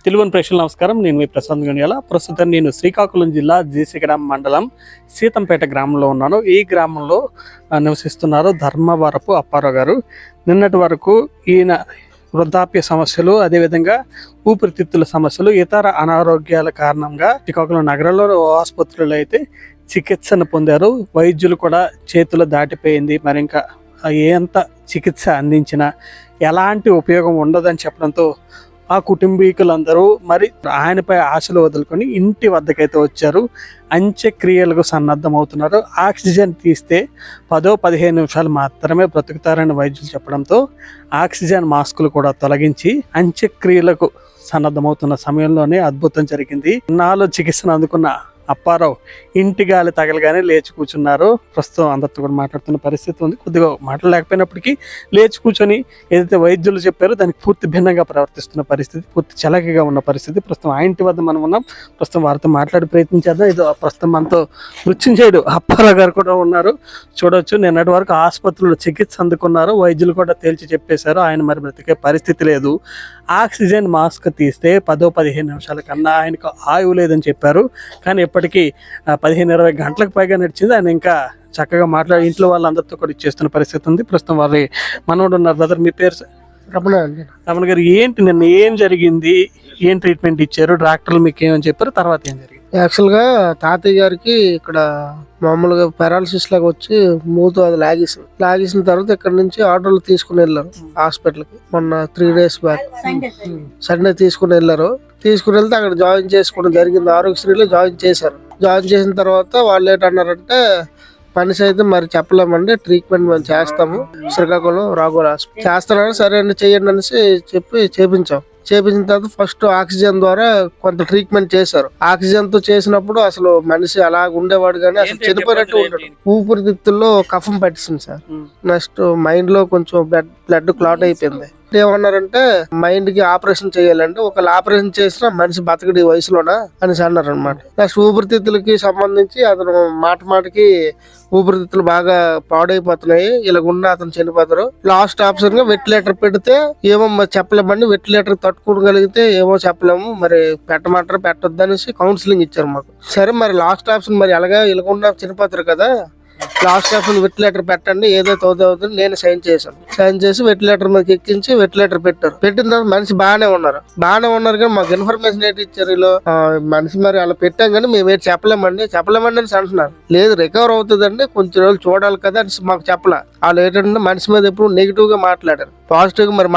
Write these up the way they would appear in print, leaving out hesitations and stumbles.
తెలుగు ప్రేక్షకులు నమస్కారం. నేను మీ ప్రశాంత్ గణ్యాల. ప్రస్తుతం నేను శ్రీకాకుళం జిల్లా జీసిగడ మండలం సీతంపేట గ్రామంలో ఉన్నాను. ఈ గ్రామంలో నివసిస్తున్నారు ధర్మవరపు అప్పారావు గారు. నిన్నటి వరకు ఈయన వృద్ధాప్య సమస్యలు, అదేవిధంగా ఊపిరితిత్తుల సమస్యలు, ఇతర అనారోగ్యాల కారణంగా శ్రీకాకుళం నగరంలో ఆసుపత్రులు అయితే చికిత్సను పొందారు. వైద్యులు కూడా చేతులు దాటిపోయింది, మరి ఇంకా ఎంత చికిత్స అందించినా ఎలాంటి ఉపయోగం ఉండదని చెప్పడంతో ఆ కుటుంబీకులందరూ మరి ఆయనపై ఆశలు వదులుకొని ఇంటి వద్దకైతే వచ్చారు. అంత్యక్రియలకు సన్నద్ధమవుతున్నారు. ఆక్సిజన్ తీస్తే 10-15 నిమిషాలు మాత్రమే బ్రతుకుతారని వైద్యులు చెప్పడంతో ఆక్సిజన్ మాస్కులు కూడా తొలగించి అంత్యక్రియలకు సన్నద్ధమవుతున్న సమయంలోనే అద్భుతం జరిగింది. నాలో చికిత్సను అందుకున్న అప్పారావు ఇంటి గాలి తగలగానే లేచి కూర్చున్నారు. ప్రస్తుతం అందరితో కూడా మాట్లాడుతున్న పరిస్థితి ఉంది. కొద్దిగా మాట్లాడలేకపోయినప్పటికీ లేచి కూర్చొని ఏదైతే వైద్యులు చెప్పారో దానికి పూర్తి భిన్నంగా ప్రవర్తిస్తున్న పరిస్థితి, పూర్తి చలాకీగా ఉన్న పరిస్థితి. ప్రస్తుతం ఆ ఇంటి వద్ద మనం ఉన్నాం. ప్రస్తుతం వారితో మాట్లాడి ప్రయత్నించేద్దాం. ఇది ప్రస్తుతం మనతో మృత్యుంజయుడు అప్పారావు గారు కూడా ఉన్నారు. చూడవచ్చు, నిన్నటి వరకు ఆసుపత్రులు చికిత్స అందుకున్నారు. వైద్యులు కూడా తేల్చి చెప్పేశారు ఆయన మరి బ్రతికే పరిస్థితి లేదు. ఆక్సిజన్ మాస్క్ తీస్తే 10-15 నిమిషాల కన్నా ఆయనకు ఆయువు లేదని చెప్పారు. కానీ ఇప్పటికీ 15-20 గంటలకు పైగా నడిచింది. ఆయన ఇంకా చక్కగా మాట్లాడి ఇంట్లో వాళ్ళందరితో కూడా ఇచ్చేస్తున్న పరిస్థితి ఉంది. ప్రస్తుతం వారి మనోడు ఉన్నారు. బ్రదర్, మీ పేరు? రమణ అండి. రమణ గారు, ఏంటి నిన్న ఏం జరిగింది? ఏం ట్రీట్మెంట్ ఇచ్చారు? డాక్టర్లు మీకు ఏమని చెప్పారు? తర్వాత ఏం జరిగింది? యాక్చువల్గా తాతయ్య గారికి ఇక్కడ మామూలుగా పారాలసిస్ లాగా వచ్చి మూత అది లాగేసిన తర్వాత ఇక్కడ నుంచి ఆటోలు తీసుకుని వెళ్ళారు హాస్పిటల్కి. మొన్న 3 days బ్యాక్ సండే తీసుకుని వెళ్ళారు. తీసుకుని వెళ్తే అక్కడ జాయిన్ చేసుకోవడం జరిగింది. ఆరోగ్యశ్రీలో జాయిన్ చేశారు. జాయిన్ చేసిన తర్వాత వాళ్ళు ఏంటన్నారంటే, మనిషి అయితే మరి చెప్పలేమండి, ట్రీట్మెంట్ మేము చేస్తాము, శ్రీకాకుళం రాఘోల్ హాస్పిటల్ చేస్తానని. సరే అండి, చెయ్యండి అనేసి చెప్పి చేపించిన తర్వాత ఫస్ట్ ఆక్సిజన్ ద్వారా కొంత ట్రీట్మెంట్ చేశారు. ఆక్సిజన్ తో చేసినప్పుడు అసలు మనిషి అలా ఉండేవాడు, కానీ అసలు చనిపోయినట్టు ఉండడు. ఊపిరితిత్తుల్లో కఫం పట్టింది సార్. నెక్స్ట్ మైండ్ లో కొంచెం బ్లడ్ క్లాట్ అయిపోయింది. ఏమన్నారంటే, మైండ్ కి ఆపరేషన్ చేయాలంటే, ఒకవేళ ఆపరేషన్ చేసినా మనిషి బతకడి వయసులోనా అనేసి అన్నారు అనమాట. నెక్స్ట్ ఊపిరితిత్తులకి సంబంధించి అతను మాటకి ఊపిరితిత్తులు బాగా పాడైపోతున్నాయి, ఇలాగున్న అతను చనిపోతారు. లాస్ట్ ఆప్షన్ గా వెంటిలేటర్ పెడితే ఏమో చెప్పలేమండి, వెంటిలేటర్ తట్టుకోగలిగితే ఏమో చెప్పలేము, మరి పెట్టమంటారు పెట్టొద్దు అనేసి కౌన్సిలింగ్ ఇచ్చారు మాకు. సరే మరి లాస్ట్ ఆప్షన్ మరి ఎలాగా ఇలాగున్న చనిపోతారు కదా, లాస్ట్ ఆప్షన్ వెంటిలేటర్ పెట్టండి, ఏదైతే అవుతుంది నేను సైన్ చేసి వెంటిలేటర్ మీద ఎక్కించి వెంటిలేటర్ పెట్టారు. పెట్టిన తర్వాత మనిషి బాగానే ఉన్నారు కానీ మాకు ఇన్ఫర్మేషన్ ఏంటి ఇచ్చారు వీళ్ళు, మనిషి మరి అలా పెట్టాం కానీ మేము ఏంటి చెప్పలేమండి అని అంటున్నారు. లేదు, రికవర్ అవుతుందండి, కొంచెం రోజులు చూడాలి కదా అని మాకు చెప్పలే. వాళ్ళు ఏంటంటే మనిషి మీద ఎప్పుడు నెగిటివ్ గా మాట్లాడారు. పాజిటివ్ గా మరి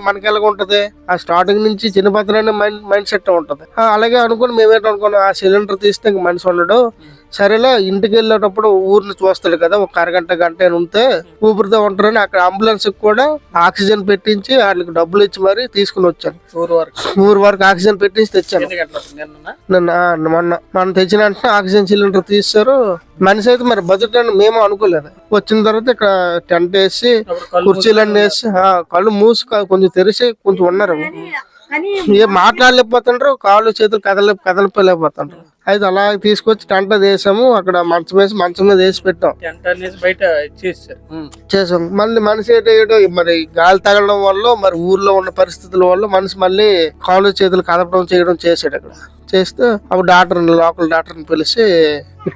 మనకి ఎలాగ ఉంటది, ఆ స్టార్టింగ్ నుంచి చిన్నపత్రాన్ని మైండ్ సెట్ ఉంటది. అలాగే అనుకుని మేమేంటనుకున్నాం, ఆ సిలిండర్ తీస్తే ఇంక మనిషి ఉండడు, సరేలే ఇంటికి వెళ్ళేటప్పుడు ఊరిని చూస్తాడు కదా, ఒక గంట ఉంటే ఊపిరితో ఉంటారని అక్కడ అంబులెన్స్ కూడా ఆక్సిజన్ పెట్టించి వాళ్ళకి డబ్బులు ఇచ్చి మరి తీసుకుని వచ్చాను. ఊరు వరకు ఆక్సిజన్ పెట్టించి తెచ్చాను. మొన్న తెచ్చిన వెంటనే ఆక్సిజన్ సిలిండర్ తీస్తారు. మనిషి అయితే మరి బతుకని మేము అనుకోలేదు. వచ్చిన తర్వాత ఇక్కడ టెంట్ వేసి కుర్చీలన్నీ వేసి కళ్ళు మూసి కొంచెం తెరిచి కొంచెం ఉన్నారు. ఏం మాట్లాడలేకపోతుండ్రు, కాళ్ళు చేతులు కదలపోలేకపోతుండ్రు. అయితే అలా తీసుకొచ్చి టెంట్ వేసాము. అక్కడ మంచం మీద వేసి పెట్టాం, చేసాం. మళ్ళీ మనిషి ఏంటో మరి గాలి తగలడం వల్ల, మరి ఊర్లో ఉన్న పరిస్థితుల వల్ల మనిషి మళ్ళీ కాళ్ళు చేతులు కదపడం చేయడం చేసాడు. అక్కడ చేస్తే అప్పుడు లోకల్ డాక్టర్ని పిలిచి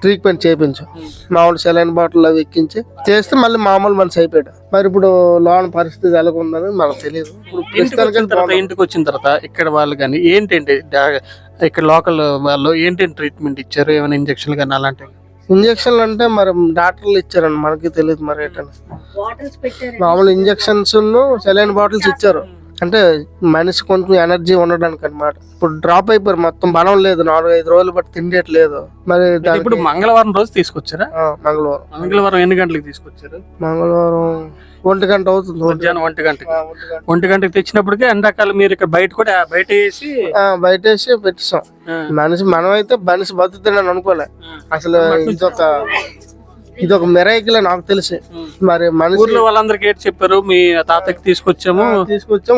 ట్రీట్మెంట్ చేయించాం. మామూలు సెలైన్ బాటిల్ అవి ఎక్కించి చేస్తే మళ్ళీ మామూలు మనిషి అయిపోయాడు. మరి ఇప్పుడు లోన పరిస్థితి ఎలాగుందని మనకు తెలియదు. ఇంటికి వచ్చిన తర్వాత ఇక్కడ వాళ్ళు కానీ ఏంటంటే ఇక్కడ లోకల్ వాళ్ళు ఏంటంటే ట్రీట్మెంట్ ఇచ్చారు? ఏమైనా ఇంజక్షన్లు కానీ అలాంటివి? ఇంజక్షన్లు అంటే మరి డాక్టర్లు ఇచ్చారండి, మనకి తెలియదు మరి ఏంటని. మామూలు ఇంజక్షన్స్ సెలైన్ బాటిల్స్ ఇచ్చారు. అంటే మనిషి కొంచెం ఎనర్జీ ఉండడానికి అనమాట. ఇప్పుడు డ్రాప్ అయిపోయారు, మొత్తం బలం లేదు, 4-5 రోజులు బట్టి తిండేట్లేదు. మరి ఇప్పుడు మంగళవారం రోజు తీసుకొచ్చారా? మంగళవారం ఎన్ని గంటలకు తీసుకొచ్చారు? మంగళవారం 1 గంట అవుతుంది, మధ్యాహ్నం 1 గంటకి తెచ్చినప్పటికీ ఎండాకాలం మీరు ఇక్కడ బయట వేసి పెట్టిస్తాం. మనమైతే మనిషి బతుకుతాడని అనుకోలే అసలు. ఇదొక మెరైకిల్ నాకు తెలిసి. మరి మన ఊర్లో వాళ్ళందరికి ఏంటి చెప్పారు? మీ తాతకి తీసుకొచ్చాము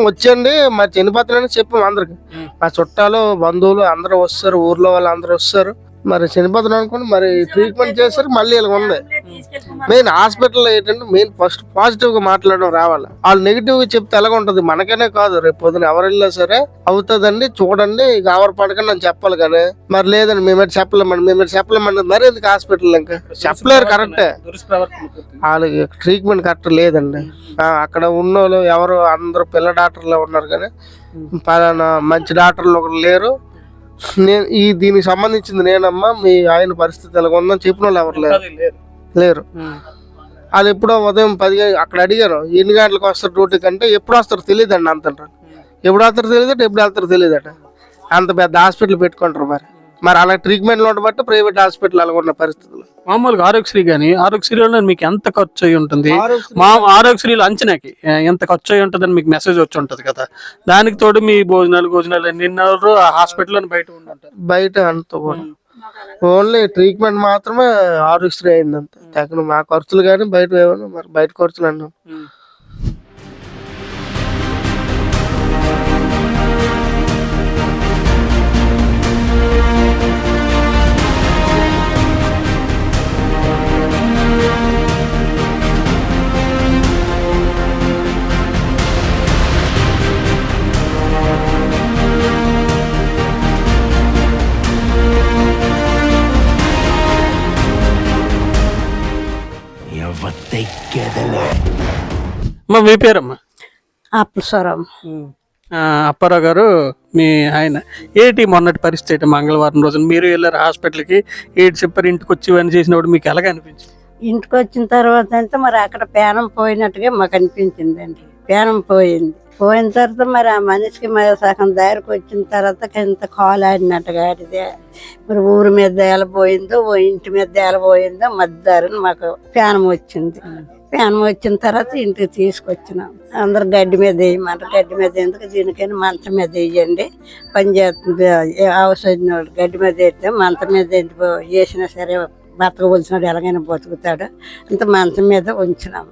వచ్చండి మరి చనిపోతానని చెప్పాము అందరికి. మా చుట్టాలు బంధువులు అందరూ వస్తారు, ఊర్లో వాళ్ళు అందరూ వస్తారు. మరి చనిపోతాను అనుకోండి, మరి ట్రీట్మెంట్ చేస్తారు మళ్ళీ ఇలా ఉంది. మెయిన్ హాస్పిటల్లో ఏంటంటే మెయిన్ ఫస్ట్ పాజిటివ్ గా మాట్లాడడం రావాలి. వాళ్ళు నెగిటివ్ గా చెప్తే ఎలాగ ఉంటది, మనకనే కాదు రేపు పొద్దున ఎవరు వెళ్ళినా సరే అవుతుందండి చూడండి ఆవర పడకండి అని చెప్పాలి. కానీ మరి లేదండి మేమైతే చెప్పలేమండి మరి ఎందుకు హాస్పిటల్ ఇంకా చెప్పలేరు. కరెక్టే, వాళ్ళకి ట్రీట్మెంట్ కరెక్ట్ లేదండి. అక్కడ ఉన్న వాళ్ళు ఎవరు అందరూ పిల్ల డాక్టర్లు ఉన్నారు కానీ పలానా మంచి డాక్టర్లు ఒకరు లేరు. నేను దీనికి సంబంధించింది నేనమ్మా, మీ ఆయన పరిస్థితి ఎలా ఉందని చెప్పిన వాళ్ళు ఎవరు లేరు. వాళ్ళు ఎప్పుడో ఉదయం 10 అక్కడ అడిగారు ఎన్ని గంటలకు వస్తారు డ్యూటీకి అంటే ఎప్పుడు వస్తారో తెలియదండి అంటారు. ఎప్పుడు వస్తారో తెలియదట, ఎప్పుడు వెళ్తారో తెలియదట. అంత పెద్ద హాస్పిటల్ పెట్టుకుంటారు. మరి అలా ట్రీట్మెంట్లు ఉండబట్టి ప్రైవేట్ హాస్పిటల్ అలా ఉన్న పరిస్థితులు. మామూలుగా ఆరోగ్యశ్రీ కానీ ఆరోగ్యశ్రీలో మీకు ఎంత ఖర్చు అయి ఉంటుంది? ఆరోగ్యశ్రీలో అంచనాకి ఎంత ఖర్చు అయి ఉంటుందని మీకు మెసేజ్ వచ్చి ఉంటుంది కదా, దానికి తోడు మీ భోజనాలు నిన్న హాస్పిటల్ బయట అంత ఓన్లీ ట్రీట్మెంట్ మాత్రమే ఆరోగ్యశ్రీ అయిందంత. తగిన మా ఖర్చులు కానీ బయట ఏమన్నా మరి బయట ఖర్చులు అన్నాం. మీ పేరమ్మా? అప్పలస్వరం. అప్పారావు గారు మీ ఆయన ఏంటి మొన్నటి పరిస్థితి మంగళవారం రోజున మీరు వెళ్ళారు హాస్పిటల్కి, ఏంటి చెప్పారు ఇంటికి వచ్చి ఇవన్నీ చేసినప్పుడు మీకు ఎలాగ అనిపించింది? ఇంటికి వచ్చిన తర్వాత అంటే మరి అక్కడ పేనం పోయినట్టుగా మాకు అనిపించిందండి. పేనం పోయిన తర్వాత మరి ఆ మనిషికి మరి సగం దారికి వచ్చిన తర్వాత ఇంత కాలు ఆడినట్టుగా ఆడితే మరి ఊరి మీద ఏలపోయిందో ఇంటి మీద ఏలపోయిందో మధ్యదారిని మాకు పేనం వచ్చింది. పేనం వచ్చిన తర్వాత ఇంటికి తీసుకొచ్చినాం. అందరు గడ్డి మీద వేయమంటారు. గడ్డి మీద ఎందుకు, దీనికైనా మంచం మీద వేయండి పని చేస్తుంది. అవసరం వాళ్ళు గడ్డి మీద వేస్తే మంచం మీద వేసినా సరే బతకవలసినాడు ఎలాగైనా బతుకుతాడు అంత మంచం మీద ఉంచినాము.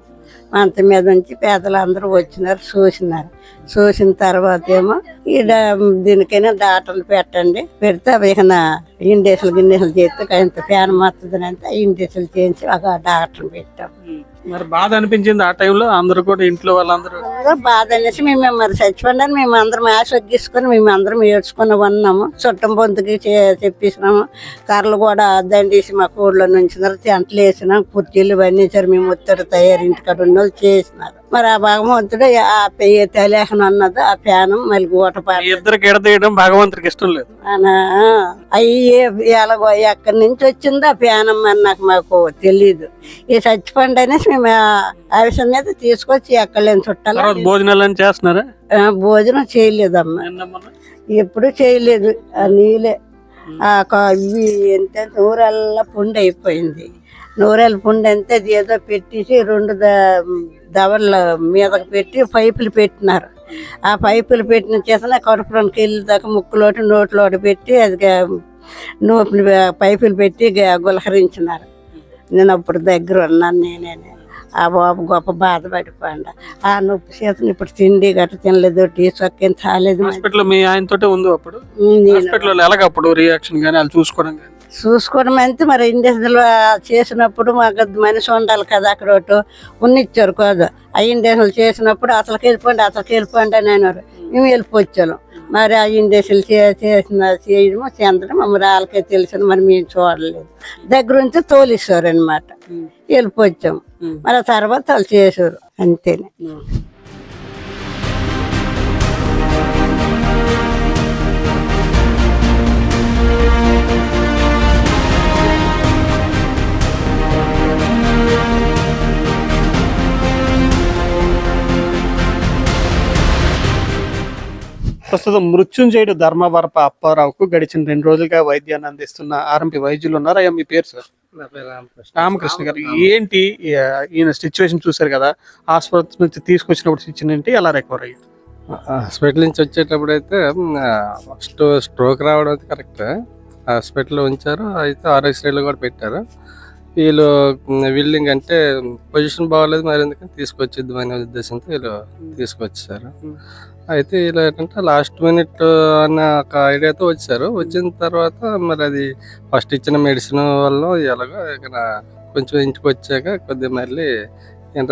మంచం మీద ఉంచి పేదలు అందరూ వచ్చినారు, చూసిన తర్వాత ఏమో దీనికైనా డాక్టర్లు పెట్టండి, పెడితే అవి ఇక ఇండేసులు చేస్తే ఇంత ఫ్యాన్ వస్తుందని అంటే ఇండేసులు చేయించి ఒక డాక్టర్ని పెట్టాం. మరి బాధ అనిపించింది ఆ టైంలో? అందరూ కూడా ఇంట్లో వాళ్ళందరూ బాధ అనేసి మేము మరి చచ్చిపోండి మేము అందరం ఆశొగ్గించుకొని మేము అందరం ఏడ్చుకొని ఉన్నాము. చుట్టం పొందుకి చెప్పేసినాము. కర్రలు కూడా దండేసి మా ఊళ్ళో నుంచి చెంటలు వేసినాం, కుర్చీలు బంధించారు. మేము ఒత్తిడి తయారు ఇంటికాడ ఉన్న వాళ్ళు చేసినారు. మరి ఆ భగవంతుడు ఆ తెలియకను అన్నది ఆ ప్యానం మళ్ళీ ఇద్దరికి ఎడతీయడం భగవంతుడికి ఇష్టం లేదు. అయ్యి ఎలాగో ఎక్కడి నుంచి వచ్చిందో ఆ ప్యానం అని మాకు తెలీదు. ఈ చచ్చిపోండి అనేసి మేము ఆ విషయం మీద తీసుకొచ్చి ఎక్కడ లేని చుట్టాలు. భోజనాలు చేస్తున్నారా? భోజనం చేయలేదమ్మా, ఎప్పుడు చేయలేదు. ఆ నీళ్ళే ఇవి ఎంత నూరెల్లా పుండి అయిపోయింది. నూరెల పుండి అంతే ఏదో పెట్టేసి 2 దవడల మీదకి పెట్టి పైపులు పెట్టినారు. ఆ పైపులు పెట్టిన చేత కడుపులోకి వెళ్ళి దాకా ముక్కులోటి నోట్లోటి పెట్టి అది నోపులు పైపులు పెట్టి గులకరించినారు. నేను అప్పుడు దగ్గర ఉన్నాను. నేనే ఆ బాబు గొప్ప బాధపడిపోండి. ఆ నొప్పి చేతను ఇప్పుడు తిండి గట్ట తినలేదు, టీ చొక్కేం తాలేదు. మీ ఆయనతో ఉంది అప్పుడు ఎలాగప్పుడు రియాక్షన్ కానీ వాళ్ళు చూసుకోవడం అంటే మరి ఇండస్ట్రీలో చేసినప్పుడు మాకు మనిషి ఉండాలి కదా, అక్కడ ఒకటి ఉన్నిచ్చారు కాదు. ఆ ఇండస్ట్రీలు చేసినప్పుడు అసలుకి వెళ్ళిపోండి అని అన్నారు. మేము వెళ్ళిపోవచ్చాము. మరి ఆ ఇండస్ట్రీలు చేయడము చెందడం మరి వాళ్ళకే తెలిసింది, మరి మేము చూడలేదు. దగ్గర నుంచి తోలిస్తారు అనమాట. వెళ్ళిపోవచ్చాము. మరి ఆ తర్వాత వాళ్ళు చేశారు అంతేనే. ప్రస్తుతం మృత్యుంజయుడు ధర్మవరపు అప్పారావుకు గడిచిన 2 రోజులుగా వైద్యాన్ని అందిస్తున్న ఆర్ఎంపీ వైద్యులు ఉన్నారు. అయ్యా మీ పేరు? సార్ రామకృష్ణ గారు. ఏంటి ఈయన సిచ్యువేషన్ చూసారు కదా, హాస్పిటల్ నుంచి తీసుకొచ్చినప్పుడు సిచ్యువేషన్ ఏంటి, ఎలా రికవర్ అయ్యారు? హాస్పిటల్ నుంచి వచ్చేటప్పుడు అయితే ఫస్ట్ స్ట్రోక్ రావడం అయితే కరెక్ట్. హాస్పిటల్లో ఉంచారు, అయితే ఆరోగ్యశ్రీలో కూడా పెట్టారు. వీళ్ళు విల్లింగ్ అంటే పొజిషన్ బాగోలేదు, మరి ఎందుకని తీసుకొచ్చిద్దాం అనే ఉద్దేశంతో వీళ్ళు తీసుకొచ్చారు. అయితే వీళ్ళు ఏంటంటే లాస్ట్ మినిట్ అన్న ఒక ఐడియాతో వచ్చారు. వచ్చిన తర్వాత మరి అది ఫస్ట్ ఇచ్చిన మెడిసిన్ వల్ల ఎలాగో ఇక్కడ కొంచెం ఇంటికి వచ్చాక కొద్దిగా మళ్ళీ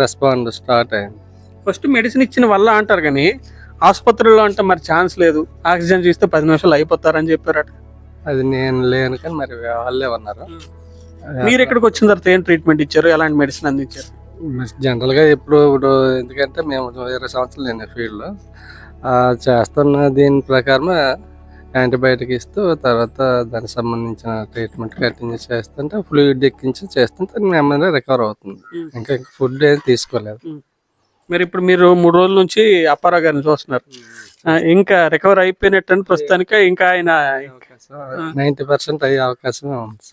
రెస్పాండ్ స్టార్ట్ అయింది. ఫస్ట్ మెడిసిన్ ఇచ్చిన వల్ల అంటారు కానీ ఆసుపత్రిలో అంటే మరి ఛాన్స్ లేదు, ఆక్సిజన్ చేస్తే 10 నిమిషాలు అయిపోతారని చెప్పారట. అది నేను లేను కానీ మరి వాళ్ళే ఉన్నారు. మీరు ఇక్కడికి వచ్చిన తర్వాత ఏం ట్రీట్మెంట్ ఇచ్చారు, ఎలాంటి మెడిసిన్ అందించారు? జనరల్గా ఇప్పుడు ఎందుకంటే మేము 20 సంవత్సరాలు నేను ఫీల్డ్లో చేస్తున్న దీని ప్రకారం యాంటీబయాటిక్ ఇస్తూ తర్వాత దానికి సంబంధించిన ట్రీట్మెంట్ కంటిన్యూ చేస్తుంటే ఫ్లూయిడ్ ఎక్కించి చేస్తుంటే నెమ్మదిగా రికవర్ అవుతుంది. ఇంకా ఫుడ్ ఏం తీసుకోలేదు. మరి ఇప్పుడు మీరు 3 రోజుల నుంచి అప్పారావు గారిని చూస్తున్నారు, ఇంకా రికవర్ అయిపోయినట్టు ప్రస్తుతానికి ఇంకా ఆయన 90% అయ్యే అవకాశం ఉంది.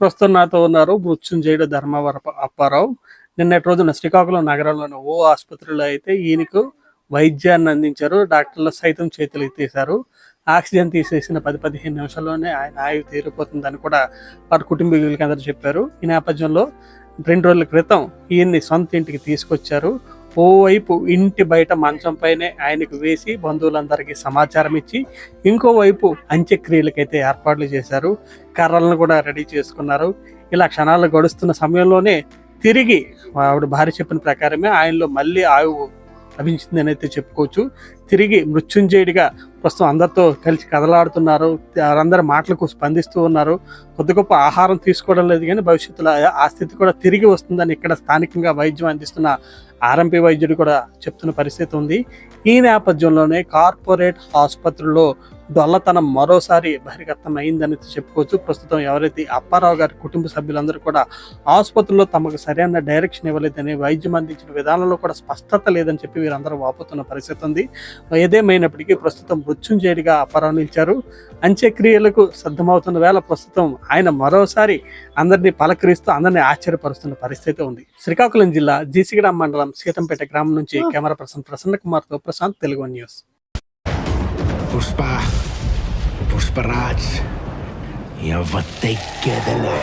ప్రస్తుతం నాతో ఉన్నారు మృత్యుంజయుడు ధర్మవరపు అప్పారావు. నిన్నటి రోజున శ్రీకాకుళం నగరంలోని ఓ ఆసుపత్రిలో అయితే ఈయనకు వైద్యాన్ని అందించారు. డాక్టర్లు సైతం చేతులు ఎత్తేశారు. ఆక్సిజన్ తీసేసిన 10-15 నిమిషాల్లోనే ఆయన ఆయువు తీరిపోతుందని కూడా వారి కుటుంబీకులకి అందరూ చెప్పారు. ఈ నేపథ్యంలో 2 రోజుల క్రితం ఈయన్ని సొంత ఇంటికి తీసుకొచ్చారు. ఓవైపు ఇంటి బయట మంచం పైనే ఆయనకు వేసి బంధువులందరికీ సమాచారం ఇచ్చి, ఇంకోవైపు అంత్యక్రియలకైతే ఏర్పాట్లు చేశారు. కర్రలను కూడా రెడీ చేసుకున్నారు. ఇలా క్షణాలు గడుస్తున్న సమయంలోనే తిరిగి ఆవిడ భార్య చెప్పిన ప్రకారమే ఆయనలో మళ్ళీ ఆయువు లభించింది అని అయితే చెప్పుకోవచ్చు. తిరిగి మృత్యుంజయుడిగా ప్రస్తుతం అందరితో కలిసి కదలాడుతున్నారు. వారందరి మాటలకు స్పందిస్తూ ఉన్నారు. కొద్ది గొప్ప ఆహారం తీసుకోవడం లేదు కానీ భవిష్యత్తులో ఆ స్థితి కూడా తిరిగి వస్తుందని ఇక్కడ స్థానికంగా వైద్యం అందిస్తున్న ఆర్ఎంపీ వైద్యుడు కూడా చెప్తున్న పరిస్థితి ఉంది. ఈ నేపథ్యంలోనే కార్పొరేట్ ఆసుపత్రుల్లో డొల్లతనం మరోసారి బహిర్గతం అయిందని చెప్పుకోవచ్చు. ప్రస్తుతం ఎవరైతే అప్పారావు గారి కుటుంబ సభ్యులందరూ కూడా ఆసుపత్రుల్లో తమకు సరైన డైరెక్షన్ ఇవ్వలేదని, వైద్యం అందించిన విధానంలో కూడా స్పష్టత లేదని చెప్పి వీరందరూ వాపోతున్న పరిస్థితి ఉంది. ఏదేమైనప్పటికీ ప్రస్తుతం మృత్యుంజయుడిగా అప్పారావు నిలిచారు. అంత్యక్రియలకు సిద్ధమవుతున్న వేళ ప్రస్తుతం ఆయన మరోసారి అందరినీ పలకరిస్తూ అందరినీ ఆశ్చర్యపరుస్తున్న పరిస్థితి ఉంది. శ్రీకాకుళం జిల్లా జీసిగడ మండలం సీతంపేట గ్రామం నుంచి కెమెరా పర్సన్ ప్రసన్న కుమార్తో ప్రశాంత్, తెలుగు న్యూస్. పుష్పరాజ్ ఎవత్తెక్కెదలే.